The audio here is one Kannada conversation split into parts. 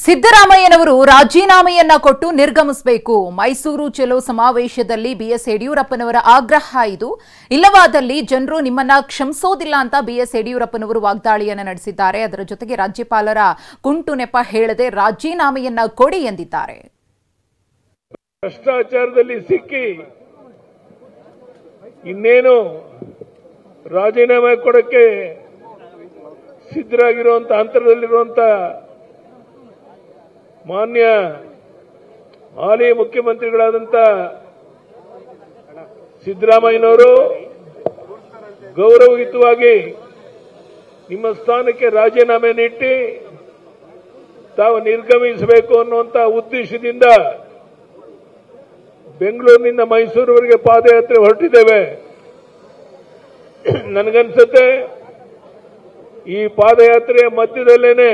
ಸಿದ್ದರಾಮಯ್ಯನವರು ರಾಜೀನಾಮೆಯನ್ನ ಕೊಟ್ಟು ನಿರ್ಗಮಿಸಬೇಕು. ಮೈಸೂರು ಚಲೋ ಸಮಾವೇಶದಲ್ಲಿ ಬಿಎಸ್ ಯಡಿಯೂರಪ್ಪನವರ ಆಗ್ರಹ ಇದು. ಇಲ್ಲವಾದಲ್ಲಿ ಜನರು ನಿಮ್ಮನ್ನ ಕ್ಷಮಿಸೋದಿಲ್ಲ ಅಂತ ಬಿಎಸ್ ಯಡಿಯೂರಪ್ಪನವರು ವಾಗ್ದಾಳಿಯನ್ನ ನಡೆಸಿದ್ದಾರೆ. ಅದರ ಜೊತೆಗೆ ರಾಜ್ಯಪಾಲರ ಕುಂಟು ನೆಪ ಹೇಳದೆ ರಾಜೀನಾಮೆಯನ್ನ ಕೊಡಿ ಎಂದಿದ್ದಾರೆ. ಭ್ರಷ್ಟಾಚಾರದಲ್ಲಿ ಸಿಕ್ಕಿ ಇನ್ನೇನು ರಾಜೀನಾಮೆ ಕೊಡಕ್ಕೆ ಸಿದ್ಧರಾಗಿರುವಂತ ಹಂತದಲ್ಲಿರುವಂತ ಮಾನ್ಯ ಹಾಲಿ ಮುಖ್ಯಮಂತ್ರಿಗಳಾದಂತ ಸಿದ್ದರಾಮಯ್ಯನವರು ಗೌರವಯುತವಾಗಿ ನಿಮ್ಮ ಸ್ಥಾನಕ್ಕೆ ರಾಜೀನಾಮೆ ನೀಡಿ ತಾವು ನಿರ್ಗಮಿಸಬೇಕು ಅನ್ನುವಂತ ಉದ್ದೇಶದಿಂದ ಬೆಂಗಳೂರಿನಿಂದ ಮೈಸೂರುವರೆಗೆ ಪಾದಯಾತ್ರೆ ಹೊರಟಿದ್ದೇವೆ. ನನಗನ್ಸುತ್ತೆ ಈ ಪಾದಯಾತ್ರೆಯ ಮಧ್ಯದಲ್ಲೇನೆ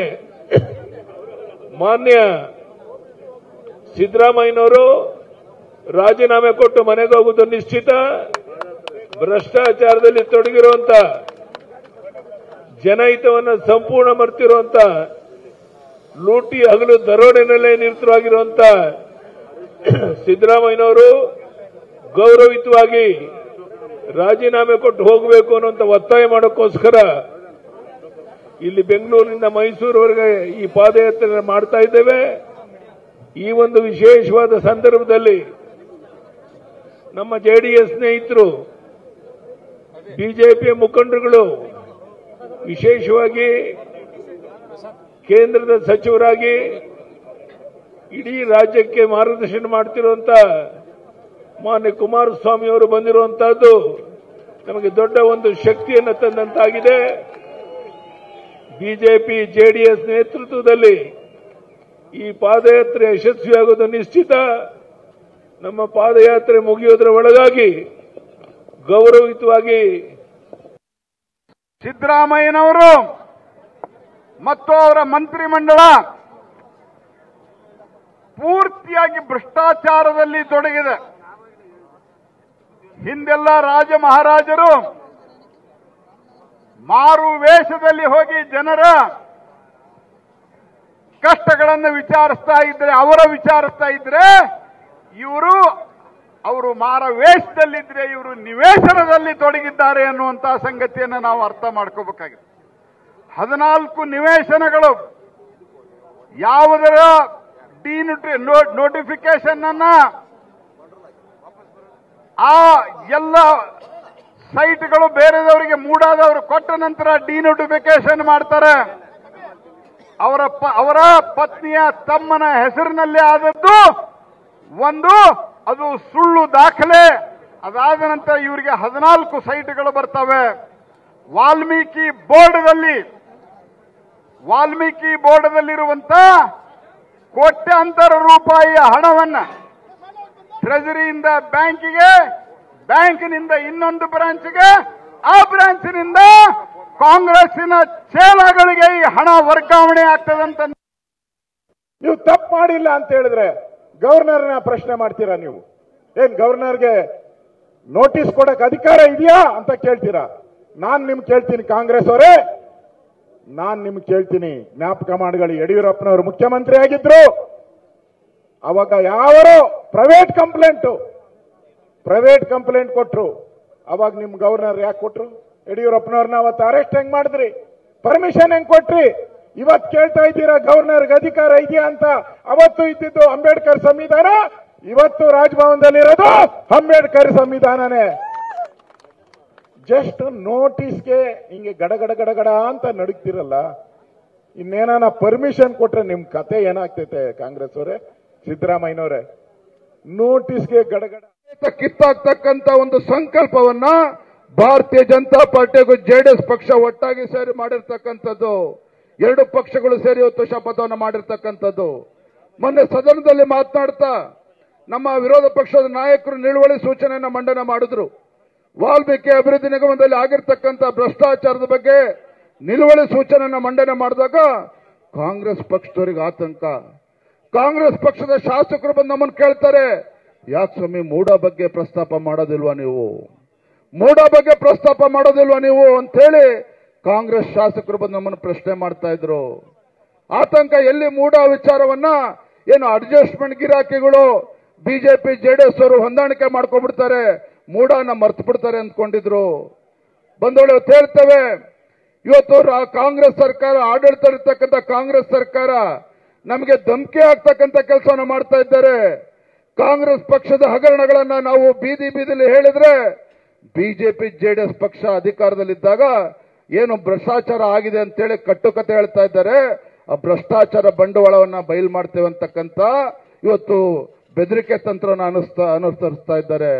ಮಾನ್ಯ ಸಿದ್ದರಾಮಯ್ಯನವರು ರಾಜೀನಾಮೆ ಕೊಟ್ಟು ಮನೆಗೆ ಹೋಗುವುದು ನಿಶ್ಚಿತ. ಭ್ರಷ್ಟಾಚಾರದಲ್ಲಿ ತೊಡಗಿರುವಂತ ಜನಹಿತವನ್ನು ಸಂಪೂರ್ಣ ಮರೆತಿರುವಂತ ಲೂಟಿ ಹಗಲು ದರೋಡೆನಲ್ಲೇ ನಿರತರಾಗಿರುವಂತ ಸಿದ್ದರಾಮಯ್ಯನವರು ಗೌರವಯುತವಾಗಿ ರಾಜೀನಾಮೆ ಕೊಟ್ಟು ಹೋಗಬೇಕು ಅನ್ನುವಂತ ಒತ್ತಾಯ ಮಾಡೋಕ್ಕೋಸ್ಕರ ಇಲ್ಲಿ ಬೆಂಗಳೂರಿನಿಂದ ಮೈಸೂರುವರೆಗೆ ಈ ಪಾದಯಾತ್ರೆ ಮಾಡ್ತಾ ಇದ್ದೇವೆ. ಈ ಒಂದು ವಿಶೇಷವಾದ ಸಂದರ್ಭದಲ್ಲಿ ನಮ್ಮ ಜೆಡಿಎಸ್ ಸ್ನೇಹಿತರು, ಬಿಜೆಪಿ ಮುಖಂಡರುಗಳು, ವಿಶೇಷವಾಗಿ ಕೇಂದ್ರದ ಸಚಿವರಾಗಿ ಇಡೀ ರಾಜ್ಯಕ್ಕೆ ಮಾರ್ಗದರ್ಶನ ಮಾಡ್ತಿರುವಂತ ಮಾನ್ಯ ಕುಮಾರಸ್ವಾಮಿ ಅವರು ಬಂದಿರುವಂತಹದ್ದು ನಮಗೆ ದೊಡ್ಡ ಒಂದು ಶಕ್ತಿಯನ್ನು ತಂದಂತಾಗಿದೆ. ಬಿಜೆಪಿ ಜೆಡಿಎಸ್ ನೇತೃತ್ವದಲ್ಲಿ ಈ ಪಾದಯಾತ್ರೆ ಯಶಸ್ವಿಯಾಗುವುದು ನಿಶ್ಚಿತ. ನಮ್ಮ ಪಾದಯಾತ್ರೆ ಮುಗಿಯುವುದರ ಒಳಗಾಗಿ ಗೌರವಯುತವಾಗಿ ಸಿದ್ದರಾಮಯ್ಯನವರು ಮತ್ತು ಅವರ ಮಂತ್ರಿಮಂಡಲ ಪೂರ್ತಿಯಾಗಿ ಭ್ರಷ್ಟಾಚಾರದಲ್ಲಿ ತೊಡಗಿದೆ. ಹಿಂದೆಲ್ಲ ರಾಜ ಮಹಾರಾಜರು ಮಾರು ವೇಷದಲ್ಲಿ ಹೋಗಿ ಜನರ ಕಷ್ಟಗಳನ್ನು ವಿಚಾರಿಸ್ತಾ ಇದ್ರೆ ಅವರು ಮಾರ ವೇಷದಲ್ಲಿದ್ರೆ ಇವರು ನಿವೇಶನದಲ್ಲಿ ತೊಡಗಿದ್ದಾರೆ ಅನ್ನುವಂತಹ ಸಂಗತಿಯನ್ನು ನಾವು ಅರ್ಥ ಮಾಡ್ಕೋಬೇಕಾಗಿದೆ. 14 ನಿವೇಶನಗಳು ಯಾವುದರ ನೋಟಿಫಿಕೇಶನ್ ಅನ್ನ ಆ ಎಲ್ಲ ಸೈಟ್ಗಳು ಬೇರೆದವರಿಗೆ ಮೂಡಾದವರು ಕೊಟ್ಟ ನಂತರ ಡಿನೋಟಿಫಿಕೇಶನ್ ಮಾಡ್ತಾರೆ. ಅವರ ಪತ್ನಿಯ ತಮ್ಮನ ಹೆಸರಿನಲ್ಲಿ ಆದದ್ದು ಒಂದು, ಅದು ಸುಳ್ಳು ದಾಖಲೆ. ಅದಾದ ನಂತರ ಇವರಿಗೆ 14 ಸೈಟ್ಗಳು ಬರ್ತವೆ. ವಾಲ್ಮೀಕಿ ಬೋರ್ಡ್ನಲ್ಲಿರುವಂತ ಕೋಟ್ಯಾಂತರ ರೂಪಾಯಿಯ ಹಣವನ್ನ ಟ್ರೆಜರಿಯಿಂದ ಬ್ಯಾಂಕಿಗೆ, ಬ್ಯಾಂಕಿನಿಂದ ಇನ್ನೊಂದು ಬ್ರಾಂಚ್ಗೆ, ಆ ಬ್ರಾಂಚಿನಿಂದ ಕಾಂಗ್ರೆಸ್ಸಿನ ಚೇಲಾಗಳಿಗೆ ಈ ಹಣ ವರ್ಗಾವಣೆ ಆಗ್ತದಂತ ನೀವು ತಪ್ಪು ಮಾಡಿಲ್ಲ ಅಂತ ಹೇಳಿದ್ರೆ ಗವರ್ನರ್ನ ಪ್ರಶ್ನೆ ಮಾಡ್ತೀರಾ? ನೀವು ಏನ್ ಗವರ್ನರ್ಗೆ ನೋಟಿಸ್ ಕೊಡಕ್ ಅಧಿಕಾರ ಇದೆಯಾ ಅಂತ ಕೇಳ್ತೀರಾ? ನಾನ್ ನಿಮ್ಗೆ ಕೇಳ್ತೀನಿ, ಕಾಂಗ್ರೆಸ್ ಅವರೇ, ನಾನ್ ನಿಮ್ಗೆ ಕೇಳ್ತೀನಿ, ಜ್ಞಾಪಕ ಮಾಡಿಕೊಳ್ಳಿ. ಯಡಿಯೂರಪ್ಪನವರು ಮುಖ್ಯಮಂತ್ರಿ ಆಗಿದ್ರು, ಅವಾಗ ಯಾರೋ ಪ್ರೈವೇಟ್ ಕಂಪ್ಲೇಂಟ್ ಕೊಟ್ರು. ಅವಾಗ ನಿಮ್ ಗವರ್ನರ್ ಯಾಕೆ ಕೊಟ್ರು? ಯಡಿಯೂರಪ್ಪನವ್ರನ್ನ ಅವತ್ತು ಅರೆಸ್ಟ್ ಹೆಂಗ್ ಮಾಡಿದ್ರಿ? ಪರ್ಮಿಷನ್ ಹೆಂಗ್ ಕೊಟ್ರಿ? ಇವತ್ತು ಕೇಳ್ತಾ ಇದ್ದೀರಾ ಗವರ್ನರ್ಗೆ ಅಧಿಕಾರ ಇದೆಯಾ ಅಂತ. ಅವತ್ತು ಇದ್ದಿದ್ದು ಅಂಬೇಡ್ಕರ್ ಸಂವಿಧಾನ, ಇವತ್ತು ರಾಜಭವನದಲ್ಲಿರೋದು ಅಂಬೇಡ್ಕರ್ ಸಂವಿಧಾನನೇ. ಜಸ್ಟ್ ನೋಟಿಸ್ಗೆ ಹಿಂಗೆ ಗಡಗಡ ಅಂತ ನಡುಗ್ತಿರಲ್ಲ. ಇನ್ನೇನ ಪರ್ಮಿಷನ್ ಕೊಟ್ರೆ ನಿಮ್ ಕತೆ ಏನಾಗ್ತೈತೆ ಕಾಂಗ್ರೆಸ್ ಅವರೇ, ಸಿದ್ದರಾಮಯ್ಯನವರೇ? ನೋಟಿಸ್ಗೆ ಗಡಗಡ ಕಿತ್ತಾಕ್ತಕ್ಕಂತ ಒಂದು ಸಂಕಲ್ಪವನ್ನ ಭಾರತೀಯ ಜನತಾ ಪಾರ್ಟಿ ಹಾಗೂ ಜೆಡಿಎಸ್ ಪಕ್ಷ ಒಟ್ಟಾಗಿ ಸೇರಿ ಮಾಡಿರ್ತಕ್ಕಂಥದ್ದು. 2 ಪಕ್ಷಗಳು ಸೇರಿ ಇವತ್ತು ಶಪಥವನ್ನು ಮಾಡಿರ್ತಕ್ಕಂಥದ್ದು. ಮೊನ್ನೆ ಸದನದಲ್ಲಿ ಮಾತನಾಡ್ತಾ ನಮ್ಮ ವಿರೋಧ ಪಕ್ಷದ ನಾಯಕರು ನಿಲುವಳಿ ಸೂಚನೆಯನ್ನು ಮಂಡನೆ ಮಾಡಿದ್ರು. ವಾಲ್ಮೀಕಿ ಅಭಿವೃದ್ಧಿ ನಿಗಮದಲ್ಲಿ ಆಗಿರ್ತಕ್ಕಂಥ ಭ್ರಷ್ಟಾಚಾರದ ಬಗ್ಗೆ ನಿಲುವಳಿ ಸೂಚನೆಯನ್ನು ಮಂಡನೆ ಮಾಡಿದಾಗ ಕಾಂಗ್ರೆಸ್ ಪಕ್ಷದವರಿಗೆ ಆತಂಕ. ಕಾಂಗ್ರೆಸ್ ಪಕ್ಷದ ಶಾಸಕರು ಬಂದು ನಮ್ಮನ್ನು ಕೇಳ್ತಾರೆ, ಯಾಕೆ ಸ್ವಾಮಿ ಮೂಡ ಬಗ್ಗೆ ಪ್ರಸ್ತಾಪ ಮಾಡೋದಿಲ್ವಾ ನೀವು ಅಂತ ಹೇಳಿ ಕಾಂಗ್ರೆಸ್ ಶಾಸಕರು ಬಂದು ನಮ್ಮನ್ನು ಪ್ರಶ್ನೆ ಮಾಡ್ತಾ ಇದ್ರು. ಆತಂಕ ಎಲ್ಲಿ ಮೂಡ ವಿಚಾರವನ್ನ ಏನು ಅಡ್ಜಸ್ಟ್ಮೆಂಟ್ ಗಿರಾಕಿಗಳು ಬಿಜೆಪಿ ಜೆಡಿಎಸ್ ಅವರು ಹೊಂದಾಣಿಕೆ ಮಾಡ್ಕೊಂಡ್ಬಿಡ್ತಾರೆ, ಮೂಡನ ಮರ್ತು ಬಿಡ್ತಾರೆ ಅಂದ್ಕೊಂಡಿದ್ರು. ಬಂದವರು ಹೇಳ್ತೇವೆ, ಇವತ್ತು ಕಾಂಗ್ರೆಸ್ ಸರ್ಕಾರ, ಆಡಳಿತ ಇರ್ತಕ್ಕಂಥ ಕಾಂಗ್ರೆಸ್ ಸರ್ಕಾರ ನಮಗೆ ಧಮಕಿ ಆಗ್ತಕ್ಕಂಥ ಕೆಲಸವನ್ನು ಮಾಡ್ತಾ ಇದ್ದಾರೆ. ಕಾಂಗ್ರೆಸ್ ಪಕ್ಷದ ಹಗರಣಗಳನ್ನ ನಾವು ಬೀದಿಲಿ ಹೇಳಿದ್ರೆ ಬಿಜೆಪಿ ಜೆಡಿಎಸ್ ಪಕ್ಷ ಅಧಿಕಾರದಲ್ಲಿದ್ದಾಗ ಏನು ಭ್ರಷ್ಟಾಚಾರ ಆಗಿದೆ ಅಂತೇಳಿ ಕಟ್ಟುಕತೆ ಹೇಳ್ತಾ ಇದ್ದಾರೆ. ಆ ಭ್ರಷ್ಟಾಚಾರ ಬಂಡವಾಳವನ್ನ ಬಯಲು ಮಾಡ್ತೇವೆ ಅಂತಕ್ಕಂಥ ಇವತ್ತು ಬೆದರಿಕೆ ತಂತ್ರನ ಅನುಸರಿಸ್ತಾ ಇದ್ದಾರೆ.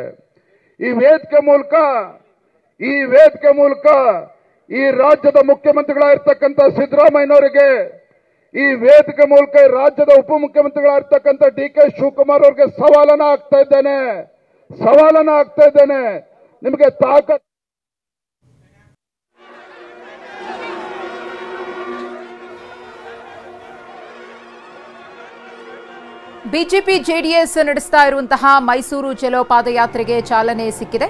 ಈ ವೇದಿಕೆ ಮೂಲಕ ಈ ರಾಜ್ಯದ ಮುಖ್ಯಮಂತ್ರಿಗಳಾಗಿರ್ತಕ್ಕಂಥ ಸಿದ್ದರಾಮಯ್ಯನವರಿಗೆ, ಈ ವೇದಿಕೆ ಮೂಲಕ ರಾಜ್ಯದ ಉಪಮುಖ್ಯಮಂತ್ರಿಗಳಾಗಿರ್ತಕ್ಕಂಥ DK ಶಿವಕುಮಾರ್ ಅವರಿಗೆ ಸವಾಲನ್ನ ಆಗ್ತಾ ಇದ್ದೇನೆ. ನಿಮಗೆ ತಾಕತ್ ಬಿಜೆಪಿ ಜೆಡಿಎಸ್ ನಡೆಸ್ತಾ ಇರುವಂತಹ ಮೈಸೂರು ಚಲೋ ಪಾದಯಾತ್ರೆಗೆ ಚಾಲನೆ ಸಿಕ್ಕಿದೆ.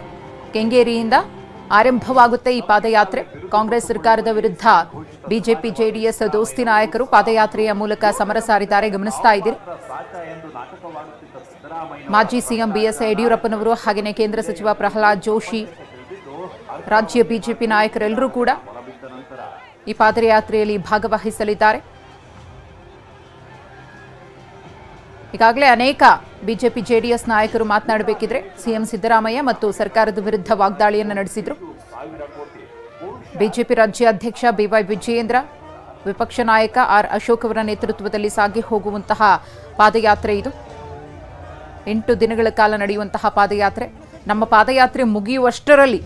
ಕೆಂಗೇರಿಯಿಂದ ಆರಂಭವಾಗುತ್ತೆ ಈ ಪಾದಯಾತ್ರೆ. ಕಾಂಗ್ರೆಸ್ ಸರ್ಕಾರದ ವಿರುದ್ಧ ಬಿಜೆಪಿ ಜೆಡಿಎಸ್ ದೋಸ್ತಿ ನಾಯಕರು ಪಾದಯಾತ್ರೆಯ ಮೂಲಕ ಸಮರ ಸಾರಿದ್ದಾರೆ, ಗಮನಿಸ್ತಾ ಇದ್ದೀರಿ. ಮಾಜಿ ಸಿಎಂ BS ಯಡಿಯೂರಪ್ಪನವರು ಹಾಗೆಯೇ ಕೇಂದ್ರ ಸಚಿವ ಪ್ರಹ್ಲಾದ್ ಜೋಶಿ, ರಾಜ್ಯ ಬಿಜೆಪಿ ನಾಯಕರೆಲ್ಲರೂ ಕೂಡ ಈ ಪಾದಯಾತ್ರೆಯಲ್ಲಿ ಭಾಗವಹಿಸಲಿದ್ದಾರೆ. ಈಗಾಗಲೇ ಅನೇಕ ಬಿಜೆಪಿ ಜೆಡಿಎಸ್ ನಾಯಕರು ಮಾತನಾಡಬೇಕಿದ್ರೆ ಸಿಎಂ ಸಿದ್ದರಾಮಯ್ಯ ಮತ್ತು ಸರ್ಕಾರದ ವಿರುದ್ಧ ವಾಗ್ದಾಳಿಯನ್ನು ನಡೆಸಿದ್ರು. ಬಿಜೆಪಿ ರಾಜ್ಯಾಧ್ಯಕ್ಷ BY ವಿಜಯೇಂದ್ರ, ವಿಪಕ್ಷ ನಾಯಕ R ಅಶೋಕ್ ಅವರ ನೇತೃತ್ವದಲ್ಲಿ ಸಾಗಿ ಹೋಗುವಂತಹ ಪಾದಯಾತ್ರೆ ಇದು. 8 ದಿನಗಳ ಕಾಲ ನಡೆಯುವಂತಹ ಪಾದಯಾತ್ರೆ. ನಮ್ಮ ಪಾದಯಾತ್ರೆ ಮುಗಿಯುವಷ್ಟರಲ್ಲಿ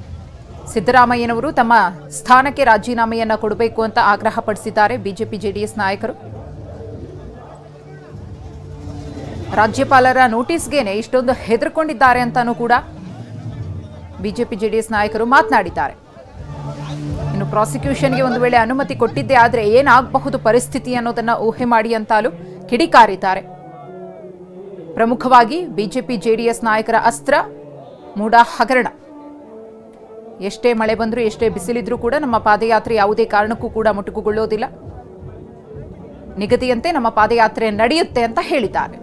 ಸಿದ್ದರಾಮಯ್ಯನವರು ತಮ್ಮ ಸ್ಥಾನಕ್ಕೆ ರಾಜೀನಾಮೆಯನ್ನು ಕೊಡಬೇಕು ಅಂತ ಆಗ್ರಹಪಡಿಸಿದ್ದಾರೆ ಬಿಜೆಪಿ ಜೆಡಿಎಸ್ ನಾಯಕರು. ರಾಜ್ಯಪಾಲರ ನೋಟಿಸ್ಗೆನೆ ಇಷ್ಟೊಂದು ಹೆದರ್ಕೊಂಡಿದ್ದಾರೆ ಅಂತಾನೂ ಕೂಡ ಬಿಜೆಪಿ ಜೆಡಿಎಸ್ ನಾಯಕರು ಮಾತನಾಡಿದ್ದಾರೆ. ಇನ್ನು ಪ್ರಾಸಿಕ್ಯೂಷನ್ಗೆ ಒಂದು ವೇಳೆ ಅನುಮತಿ ಕೊಟ್ಟಿದ್ದೇ ಆದರೆ ಏನಾಗಬಹುದು ಪರಿಸ್ಥಿತಿ ಅನ್ನೋದನ್ನ ಊಹೆ ಮಾಡಿ ಅಂತಾಲೂ ಕಿಡಿಕಾರಿದ್ದಾರೆ. ಪ್ರಮುಖವಾಗಿ ಬಿಜೆಪಿ ಜೆಡಿಎಸ್ ನಾಯಕರ ಅಸ್ತ್ರ ಮೂಡ ಹಗರಣ. ಎಷ್ಟೇ ಮಳೆ ಬಂದರೂ ಎಷ್ಟೇ ಬಿಸಿಲಿದ್ರೂ ಕೂಡ ನಮ್ಮ ಪಾದಯಾತ್ರೆ ಯಾವುದೇ ಕಾರಣಕ್ಕೂ ಕೂಡ ಮುಟುಕುಗೊಳ್ಳೋದಿಲ್ಲ, ನಿಗದಿಯಂತೆ ನಮ್ಮ ಪಾದಯಾತ್ರೆ ನಡೆಯುತ್ತೆ ಅಂತ ಹೇಳಿದ್ದಾರೆ.